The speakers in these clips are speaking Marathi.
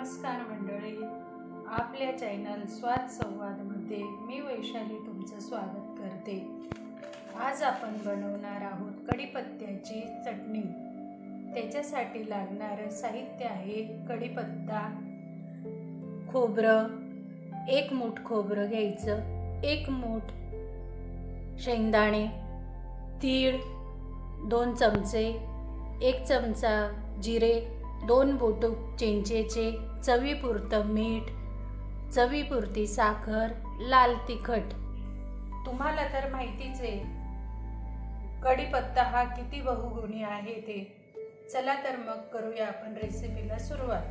नमस्कार मंडळी, आपल्या चॅनल स्वाद संवादमध्ये मी वैशाली तुमचं स्वागत करते। आज आपण बनवणार आहोत कढीपत्त्याची चटणी। त्याच्यासाठी लागणारे साहित्य आहे कढीपत्ता, खोबरं, 1 मूठ खोबरं घ्यायचं, 1 मूठ शेंगदाणे, तीळ 2 चमचे, 1 चमचा जिरे, 2 बोटं चिंचेचे, चवीपुरतं मीठ, चवीपुरती साखर, लाल तिखट। तुम्हाला तर माहितीच आहे कढीपत्ता हा किती बहुगुणी आहे ते। चला तर मग करूया आपण रेसिपीला सुरुवात।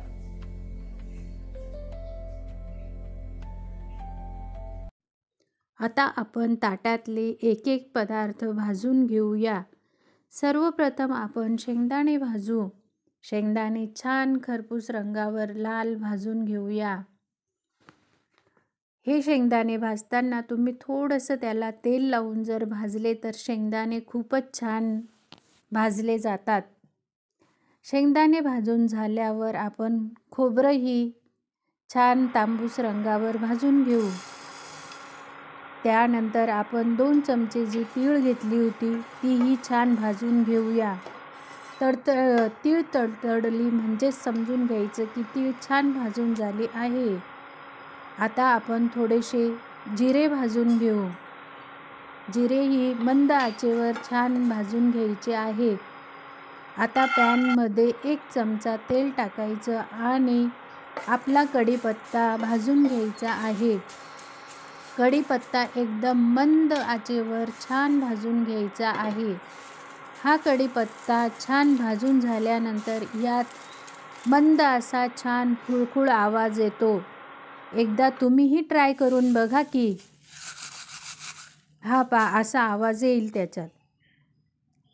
आता आपण ताटातले एक एक पदार्थ भाजून घेऊया। सर्वप्रथम आपण शेंगदाणे भाजू। शेंगदाणे छान खरपूस रंगावर लाल भाजून घेऊया। हे शेंगदाणे भाजताना तुम्ही थोडंसं त्याला तेल लावून जर भाजले तर शेंगदाणे खूपच छान भाजले जातात। शेंगदाणे भाजून झाल्यावर आपण खोबरंही छान तांबूस रंगावर भाजून घेऊ। त्यानंतर आपण 2 चमचे जी तीळ घेतली होती तीही छान भाजून घेऊया। तीळ तडतडली म्हणजे समजून घ्यायचं की तीळ छान भाजून झाली आहे। आता आपण थोडेसे जिरे भाजून घेऊ। जिरेही मंद आचेवर छान भाजून घ्यायचे आहे। आता पॅनमध्ये 1 चमचा तेल टाकायचं आणि आपला कढीपत्ता भाजून घ्यायचा आहे। कढीपत्ता एकदम मंद आचेवर छान भाजून घ्यायचा आहे। हा कढीपत्ता छान भाजून झाल्यानंतर यात मंद असा छान खुळखुळ आवाज येतो। एकदा तुम्हीही ट्राय करून बघा की असा आवाज येईल त्याच्यात।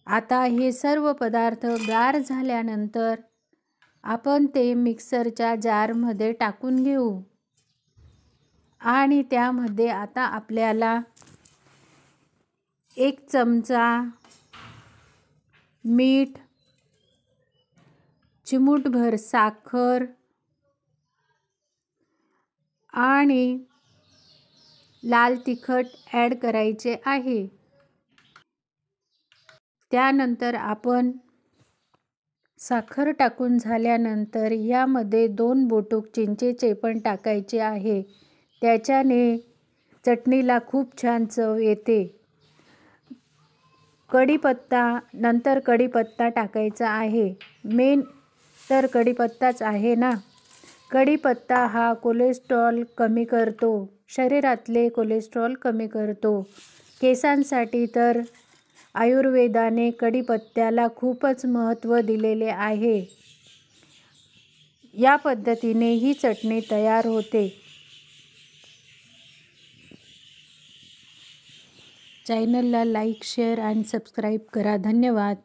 आता हे सर्व पदार्थ गार झाल्यानंतर आपण ते मिक्सरच्या जारमध्ये टाकून घेऊ आणि त्यामध्ये आता आपल्याला 1 चमचा मीठ, चिमूटभर साखर आणि लाल तिखट ॲड करायचे आहे। त्यानंतर आपण साखर टाकून झाल्यानंतर यामध्ये 2 बोटूक चिंचेचे पण टाकायचे आहे। त्याच्याने चटणीला खूप छान चव येते। नंतर कढीपत्ता टाकायचा आहे। मेन तर कढीपत्ताच आहे ना। कढीपत्ता हा कोलेस्ट्रॉल कमी करतो, शरीरातले कोलेस्ट्रॉल कमी करतो। केसांसाठी तर आयुर्वेदाने कढीपत्त्याला खूपच महत्त्व दिलेले आहे। या पद्धतीने ही चटणी तयार होते। चॅनलला लाईक, शेअर आणि सबस्क्राईब करा। धन्यवाद।